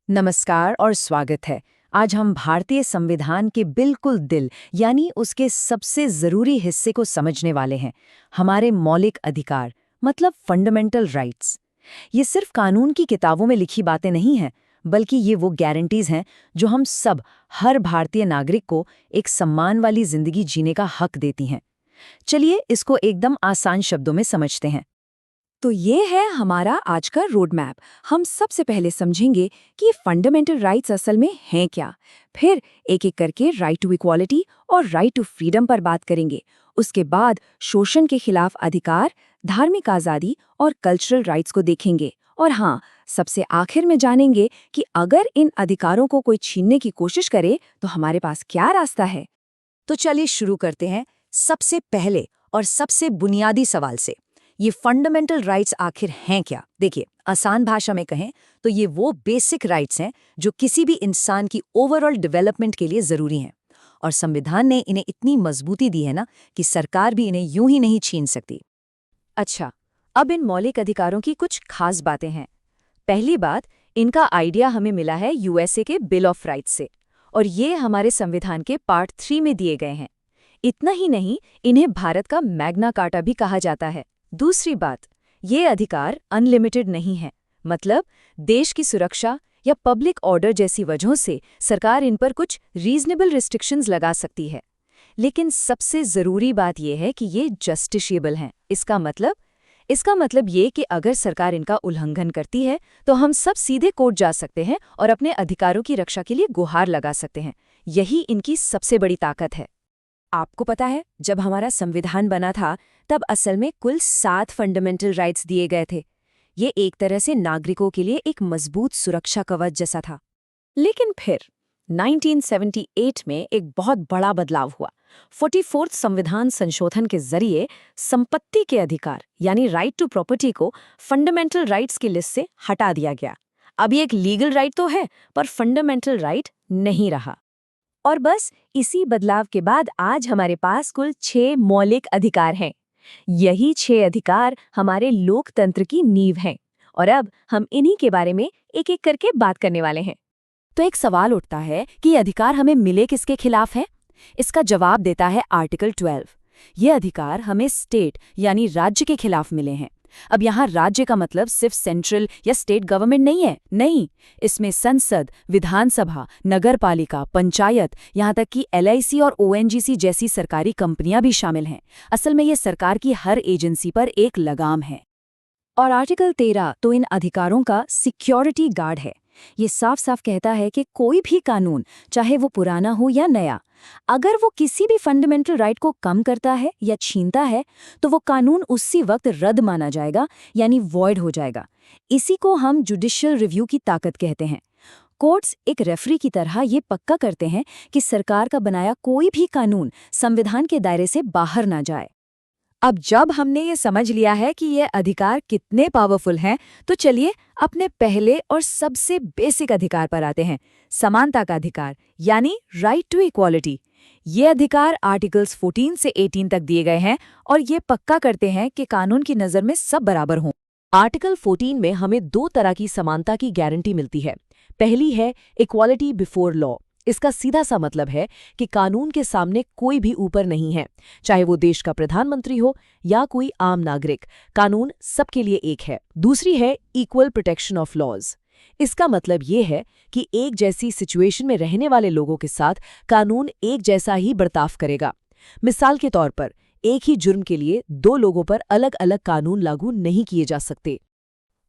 नमस्कार और स्वागत है। आज हम भारतीय संविधान के बिल्कुल दिल यानी उसके सबसे जरूरी हिस्से को समझने वाले हैं, हमारे मौलिक अधिकार मतलब फंडामेंटल राइट्स। ये सिर्फ कानून की किताबों में लिखी बातें नहीं हैं, बल्कि ये वो गारंटीज हैं जो हम सब, हर भारतीय नागरिक को एक सम्मान वाली जिंदगी जीने का हक देती हैं। चलिए इसको एकदम आसान शब्दों में समझते हैं। तो ये है हमारा आज का रोड मैप। हम सबसे पहले समझेंगे कि फंडामेंटल राइट्स असल में हैं क्या। फिर एक एक करके राइट टू इक्वालिटी और राइट टू फ्रीडम पर बात करेंगे। उसके बाद शोषण के खिलाफ अधिकार, धार्मिक आज़ादी और कल्चरल राइट्स को देखेंगे। और हाँ, सबसे आखिर में जानेंगे कि अगर इन अधिकारों को कोई छीनने की कोशिश करे तो हमारे पास क्या रास्ता है। तो चलिए शुरू करते हैं सबसे पहले और सबसे बुनियादी सवाल से। ये फंडामेंटल राइट्स आखिर हैं क्या? देखिए, आसान भाषा में कहें तो ये वो बेसिक राइट्स हैं जो किसी भी इंसान की ओवरऑल डेवलपमेंट के लिए ज़रूरी हैं। और संविधान ने इन्हें इतनी मजबूती दी है ना कि सरकार भी इन्हें यूं ही नहीं छीन सकती। अच्छा, अब इन मौलिक अधिकारों की कुछ खास बातें हैं। पहली बात, इनका आइडिया हमें मिला है यूएसए के बिल ऑफ राइट्स से, और ये हमारे संविधान के पार्ट 3 में दिए गए हैं। इतना ही नहीं, इन्हें भारत का मैग्ना कार्टा भी कहा जाता है। दूसरी बात, ये अधिकार अनलिमिटेड नहीं है, मतलब देश की सुरक्षा या पब्लिक ऑर्डर जैसी वजहों से सरकार इन पर कुछ रीजनेबल रिस्ट्रिक्शंस लगा सकती है। लेकिन सबसे ज़रूरी बात यह है कि ये जस्टिशिएबल हैं। इसका मतलब ये कि अगर सरकार इनका उल्लंघन करती है तो हम सब सीधे कोर्ट जा सकते हैं और अपने अधिकारों की रक्षा के लिए गुहार लगा सकते हैं। यही इनकी सबसे बड़ी ताकत है। आपको पता है, जब हमारा संविधान बना था तब असल में कुल 7 फंडामेंटल राइट्स दिए गए थे। ये एक तरह से नागरिकों के लिए एक मजबूत सुरक्षा कवच जैसा था। लेकिन फिर 1978 में एक बहुत बड़ा बदलाव हुआ। 44th संविधान संशोधन के जरिए संपत्ति के अधिकार यानी राइट टू प्रॉपर्टी को फंडामेंटल राइट्स की लिस्ट से हटा दिया गया। अब ये एक लीगल राइट तो है, पर फंडामेंटल राइट नहीं रहा। और बस इसी बदलाव के बाद आज हमारे पास कुल 6 मौलिक अधिकार हैं। यही 6 अधिकार हमारे लोकतंत्र की नींव हैं। और अब हम इन्हीं के बारे में एक एक करके बात करने वाले हैं। तो एक सवाल उठता है कि ये अधिकार हमें मिले किसके खिलाफ हैं? इसका जवाब देता है आर्टिकल 12। ये अधिकार हमें स्टेट यानी राज्य के खिलाफ मिले हैं। अब यहाँ राज्य का मतलब सिर्फ सेंट्रल या स्टेट गवर्नमेंट नहीं, इसमें संसद, विधानसभा, नगरपालिका, पंचायत, यहाँ तक कि LIC और ONGC जैसी सरकारी कंपनियां भी शामिल हैं। असल में ये सरकार की हर एजेंसी पर एक लगाम है। और आर्टिकल 13 तो इन अधिकारों का सिक्योरिटी गार्ड है। ये साफ साफ कहता है कि कोई भी कानून, चाहे वो पुराना हो या नया, अगर वो किसी भी फंडामेंटल राइट को कम करता है या छीनता है तो वो कानून उसी वक्त रद्द माना जाएगा, यानी वॉइड हो जाएगा। इसी को हम जुडिशियल रिव्यू की ताकत कहते हैं। कोर्ट्स एक रेफरी की तरह ये पक्का करते हैं कि सरकार का बनाया कोई भी कानून संविधान के दायरे से बाहर ना जाए। अब जब हमने ये समझ लिया है कि ये अधिकार कितने पावरफुल हैं, तो चलिए अपने पहले और सबसे बेसिक अधिकार पर आते हैं, समानता का अधिकार यानी राइट टू इक्वालिटी। ये अधिकार आर्टिकल्स 14 से 18 तक दिए गए हैं और ये पक्का करते हैं कि कानून की नज़र में सब बराबर हों। आर्टिकल 14 में हमें 2 तरह की समानता की गारंटी मिलती है। पहली है इक्वालिटी बिफोर लॉ। इसका सीधा सा मतलब है कि कानून के सामने कोई भी ऊपर नहीं है, चाहे वो देश का प्रधानमंत्री हो या कोई आम नागरिक, कानून सबके लिए एक है। दूसरी है इक्वल प्रोटेक्शन ऑफ लॉज। इसका मतलब ये है कि एक जैसी सिचुएशन में रहने वाले लोगों के साथ कानून एक जैसा ही बर्ताव करेगा। मिसाल के तौर पर, एक ही जुर्म के लिए 2 लोगों पर अलग अलग कानून लागू नहीं किए जा सकते।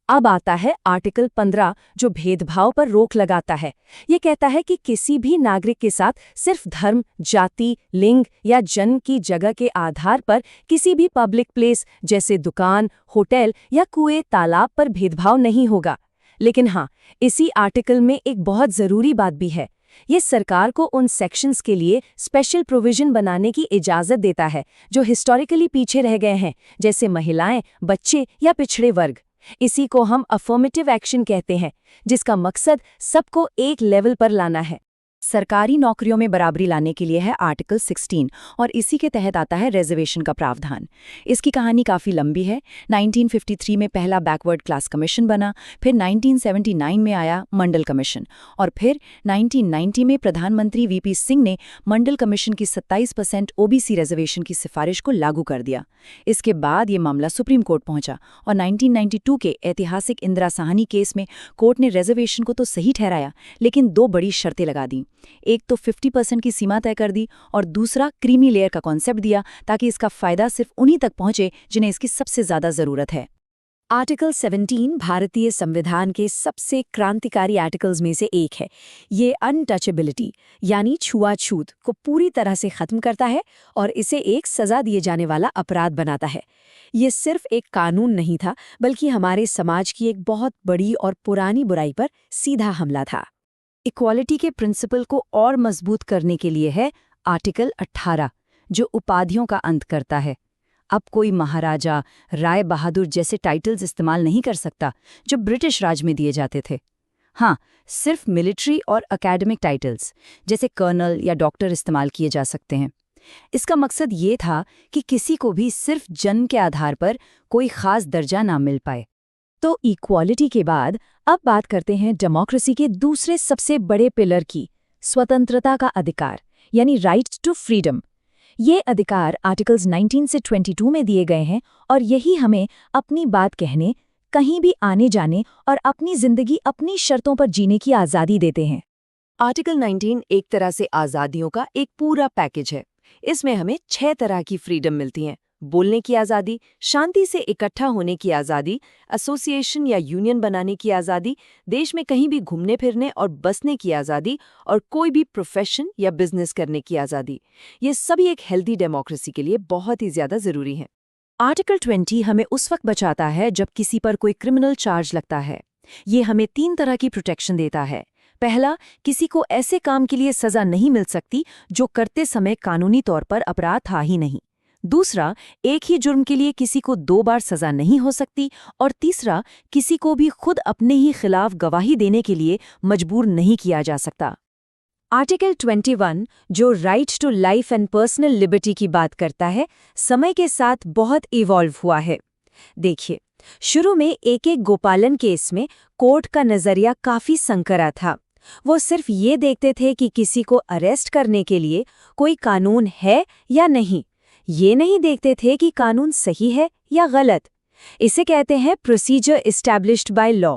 अब आता है आर्टिकल 15 जो भेदभाव पर रोक लगाता है। ये कहता है कि किसी भी नागरिक के साथ सिर्फ धर्म, जाति, लिंग या जन्म की जगह के आधार पर किसी भी पब्लिक प्लेस जैसे दुकान, होटल या कुएं, तालाब पर भेदभाव नहीं होगा। लेकिन हाँ, इसी आर्टिकल में एक बहुत ज़रूरी बात भी है। ये सरकार को उन सेक्शंस के लिए स्पेशल प्रोविजन बनाने की इजाज़त देता है जो हिस्टोरिकली पीछे रह गए हैं, जैसे महिलाएं, बच्चे या पिछड़े वर्ग। इसी को हम अफर्मेटिव एक्शन कहते हैं, जिसका मकसद सबको एक लेवल पर लाना है। सरकारी नौकरियों में बराबरी लाने के लिए है आर्टिकल 16 और इसी के तहत आता है रिजर्वेशन का प्रावधान। इसकी कहानी काफ़ी लंबी है। 1953 में पहला बैकवर्ड क्लास कमीशन बना, फिर 1979 में आया मंडल कमीशन और फिर 1990 में प्रधानमंत्री वीपी सिंह ने मंडल कमीशन की 27% ओबीसी रिजर्वेशन की सिफारिश को लागू कर दिया। इसके बाद ये मामला सुप्रीम कोर्ट पहुंचा और 1992 के ऐतिहासिक इंदिरा साहनी केस में कोर्ट ने रिजर्वेशन को तो सही ठहराया, लेकिन दो बड़ी शर्तें लगा दी। एक तो 50% की सीमा तय कर दी और दूसरा क्रीमी लेयर का कॉन्सेप्ट दिया ताकि इसका फायदा सिर्फ उन्हीं तक पहुंचे जिन्हें इसकी सबसे ज्यादा जरूरत है। आर्टिकल 17 भारतीय संविधान के सबसे क्रांतिकारी आर्टिकल्स में से एक है। ये अनटचेबिलिटी यानी छुआछूत को पूरी तरह से खत्म करता है और इसे एक सजा दिए जाने वाला अपराध बनाता है। ये सिर्फ एक कानून नहीं था, बल्कि हमारे समाज की एक बहुत बड़ी और पुरानी बुराई पर सीधा हमला था। इक्वालिटी के प्रिंसिपल को और मजबूत करने के लिए है आर्टिकल 18, जो उपाधियों का अंत करता है। अब कोई महाराजा, राय बहादुर जैसे टाइटल्स इस्तेमाल नहीं कर सकता जो ब्रिटिश राज में दिए जाते थे। हाँ, सिर्फ मिलिट्री और एकेडमिक टाइटल्स जैसे कर्नल या डॉक्टर इस्तेमाल किए जा सकते हैं। इसका मकसद ये था कि किसी को भी सिर्फ जन्म के आधार पर कोई खास दर्जा ना मिल पाए। तो इक्वालिटी के बाद अब बात करते हैं डेमोक्रेसी के दूसरे सबसे बड़े पिलर की, स्वतंत्रता का अधिकार यानी राइट टू फ्रीडम। ये अधिकार आर्टिकल्स 19 से 22 में दिए गए हैं और यही हमें अपनी बात कहने, कहीं भी आने जाने और अपनी जिंदगी अपनी शर्तों पर जीने की आज़ादी देते हैं। आर्टिकल 19 एक तरह से आज़ादियों का एक पूरा पैकेज है। इसमें हमें 6 तरह की फ्रीडम मिलती हैं: बोलने की आज़ादी, शांति से इकट्ठा होने की आज़ादी, एसोसिएशन या यूनियन बनाने की आज़ादी, देश में कहीं भी घूमने फिरने और बसने की आज़ादी और कोई भी प्रोफेशन या बिजनेस करने की आज़ादी। ये सभी एक हेल्दी डेमोक्रेसी के लिए बहुत ही ज़्यादा ज़रूरी हैं। आर्टिकल 20 हमें उस वक्त बचाता है जब किसी पर कोई क्रिमिनल चार्ज लगता है। ये हमें 3 तरह की प्रोटेक्शन देता है। पहला, किसी को ऐसे काम के लिए सज़ा नहीं मिल सकती जो करते समय कानूनी तौर पर अपराध था ही नहीं। दूसरा, एक ही जुर्म के लिए किसी को 2 बार सजा नहीं हो सकती। और तीसरा, किसी को भी खुद अपने ही खिलाफ गवाही देने के लिए मजबूर नहीं किया जा सकता। आर्टिकल 21 जो right to life and personal liberty की बात करता है, समय के साथ बहुत इवॉल्व हुआ है। देखिए, शुरू में एक गोपालन केस में कोर्ट का नजरिया काफी संकरा था। वो सिर्फ ये देखते थे कि किसी को अरेस्ट करने के लिए कोई कानून है या नहीं। ये नहीं देखते थे कि कानून सही है या गलत। इसे कहते हैं प्रोसीजर एस्टैब्लिश्ड बाय लॉ।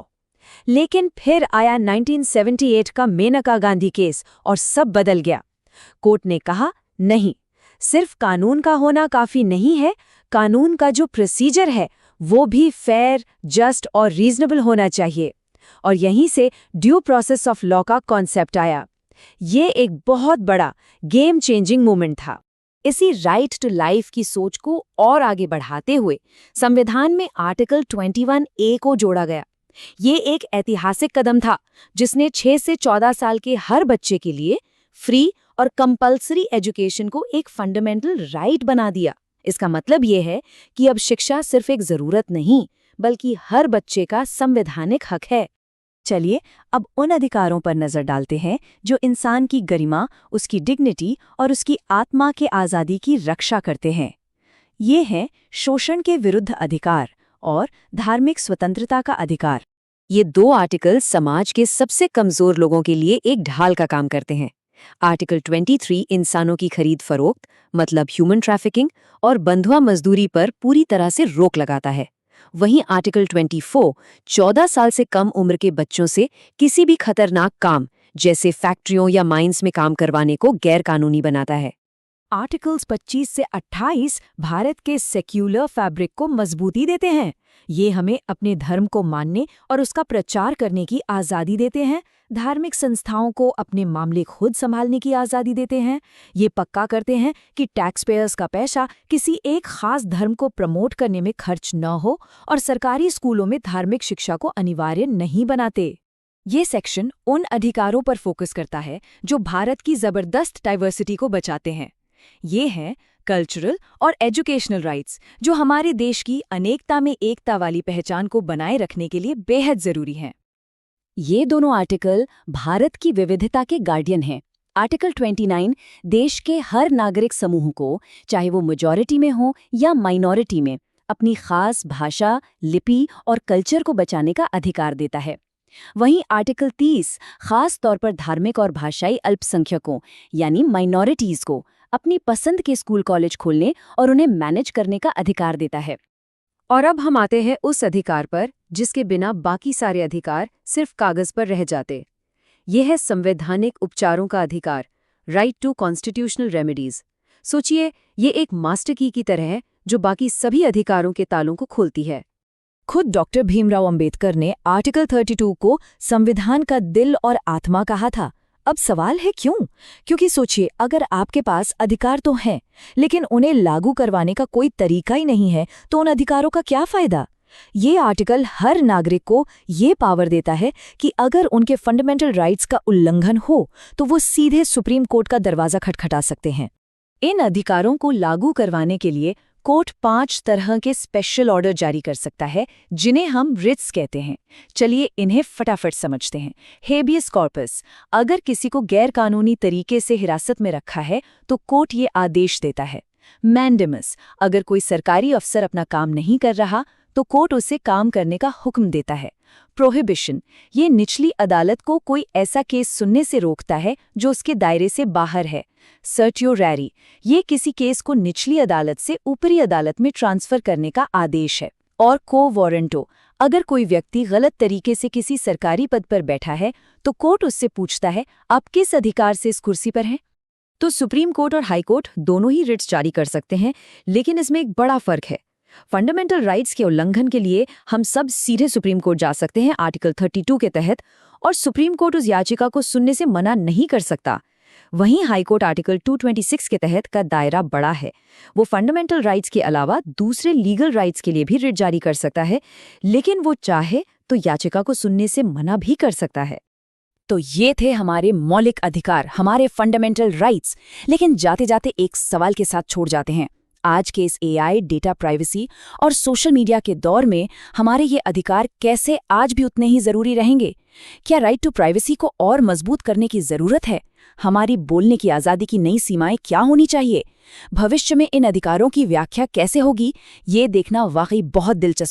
लेकिन फिर आया 1978 का मेनका गांधी केस और सब बदल गया। कोर्ट ने कहा, नहीं, सिर्फ कानून का होना काफी नहीं है, कानून का जो प्रोसीजर है वो भी फेयर, जस्ट और रीजनेबल होना चाहिए। और यहीं से ड्यू प्रोसेस ऑफ लॉ का कॉन्सेप्ट आया। ये एक बहुत बड़ा गेम चेंजिंग मूवमेंट था। इसी राइट टू लाइफ की सोच को और आगे बढ़ाते हुए संविधान में आर्टिकल 21A को जोड़ा गया। ये एक ऐतिहासिक कदम था जिसने 6 से 14 साल के हर बच्चे के लिए फ्री और कंपल्सरी एजुकेशन को एक फंडामेंटल राइट बना दिया। इसका मतलब ये है कि अब शिक्षा सिर्फ एक जरूरत नहीं, बल्कि हर बच्चे का संवैधानिक हक है। चलिए अब उन अधिकारों पर नजर डालते हैं जो इंसान की गरिमा, उसकी डिग्निटी और उसकी आत्मा के आज़ादी की रक्षा करते हैं। ये हैं शोषण के विरुद्ध अधिकार और धार्मिक स्वतंत्रता का अधिकार। ये 2 आर्टिकल समाज के सबसे कमजोर लोगों के लिए एक ढाल का काम करते हैं। आर्टिकल 23 इंसानों की खरीद फरोख्त मतलब ह्यूमन ट्रैफिकिंग और बंधुआ मजदूरी पर पूरी तरह से रोक लगाता है। वहीं आर्टिकल 24 14 साल से कम उम्र के बच्चों से किसी भी खतरनाक काम जैसे फैक्ट्रियों या माइंस में काम करवाने को गैर कानूनी बनाता है। आर्टिकल्स 25 से 28 भारत के सेक्युलर फैब्रिक को मजबूती देते हैं। ये हमें अपने धर्म को मानने और उसका प्रचार करने की आज़ादी देते हैं। धार्मिक संस्थाओं को अपने मामले खुद संभालने की आज़ादी देते हैं। ये पक्का करते हैं कि टैक्स पेयर्स का पैसा किसी एक खास धर्म को प्रमोट करने में खर्च न हो और सरकारी स्कूलों में धार्मिक शिक्षा को अनिवार्य नहीं बनाते। ये सेक्शन उन अधिकारों पर फोकस करता है जो भारत की जबरदस्त डाइवर्सिटी को बचाते हैं। ये हैं कल्चरल और एजुकेशनल राइट्स, जो हमारे देश की अनेकता में एकता वाली पहचान को बनाए रखने के लिए बेहद जरूरी हैं। ये दोनों आर्टिकल भारत की विविधता के गार्डियन हैं। आर्टिकल 29 देश के हर नागरिक समूह को, चाहे वो मेजॉरिटी में हो या माइनॉरिटी में, अपनी खास भाषा, लिपि और कल्चर को बचाने का अधिकार देता है। वहीं आर्टिकल 30 खास तौर पर धार्मिक और भाषाई अल्पसंख्यकों यानी माइनॉरिटीज को अपनी पसंद के स्कूल कॉलेज खोलने और उन्हें मैनेज करने का अधिकार देता है। और अब हम आते हैं उस अधिकार पर जिसके बिना बाकी सारे अधिकार सिर्फ कागज पर रह जाते। यह है संवैधानिक उपचारों का अधिकार, राइट टू कॉन्स्टिट्यूशनल रेमेडीज। सोचिए, ये एक मास्टर की तरह है जो बाकी सभी अधिकारों के तालों को खोलती है। खुद डॉक्टर भीमराव अंबेडकर ने आर्टिकल 32 को संविधान का दिल और आत्मा कहा था। अब सवाल है क्यों? क्योंकि सोचिए, अगर आपके पास अधिकार तो हैं, लेकिन उन्हें लागू करवाने का कोई तरीका ही नहीं है, तो उन अधिकारों का क्या फायदा? ये आर्टिकल हर नागरिक को ये पावर देता है कि अगर उनके फंडामेंटल राइट्स का उल्लंघन हो तो वो सीधे सुप्रीम कोर्ट का दरवाजा खटखटा सकते हैं। इन अधिकारों को लागू करवाने के लिए कोर्ट 5 तरह के स्पेशल ऑर्डर जारी कर सकता है, जिन्हें हम रिट्स कहते हैं। चलिए इन्हें फटाफट समझते हैं। हेबियस कॉर्पस, अगर किसी को गैरकानूनी तरीके से हिरासत में रखा है तो कोर्ट ये आदेश देता है। मैंडेमस, अगर कोई सरकारी अफसर अपना काम नहीं कर रहा तो कोर्ट उसे काम करने का हुक्म देता है। प्रोहिबिशन, ये निचली अदालत को कोई ऐसा केस सुनने से रोकता है जो उसके दायरे से बाहर है। सर्टियोरैरी, ये किसी केस को निचली अदालत से ऊपरी अदालत में ट्रांसफर करने का आदेश है। और को वारंटो, अगर कोई व्यक्ति गलत तरीके से किसी सरकारी पद पर बैठा है तो कोर्ट उससे पूछता है, आप किस अधिकार से इस कुर्सी पर हैं? तो सुप्रीम कोर्ट और हाई कोर्ट दोनों ही रिट्स जारी कर सकते हैं, लेकिन इसमें एक बड़ा फर्क है। फंडामेंटल राइट्स के उल्लंघन के लिए हम सब सीधे सुप्रीम कोर्ट जा सकते हैं आर्टिकल 32 के तहत, और सुप्रीम कोर्ट उस याचिका को सुनने से मना नहीं कर सकता। वहीं हाई कोर्ट आर्टिकल 226 के तहत का दायरा बड़ा है। वो फंडामेंटल राइट्स के अलावा दूसरे लीगल राइट्स के लिए भी रिट जारी कर सकता है, लेकिन वो चाहे तो याचिका को सुनने से मना भी कर सकता है। तो ये थे हमारे मौलिक अधिकार, हमारे फंडामेंटल राइट्स। लेकिन जाते जाते एक सवाल के साथ छोड़ जाते हैं। आज के इस AI, डेटा प्राइवेसी और सोशल मीडिया के दौर में हमारे ये अधिकार कैसे आज भी उतने ही जरूरी रहेंगे? क्या राइट टू प्राइवेसी को और मजबूत करने की जरूरत है? हमारी बोलने की आज़ादी की नई सीमाएं क्या होनी चाहिए? भविष्य में इन अधिकारों की व्याख्या कैसे होगी? ये देखना वाकई बहुत दिलचस्प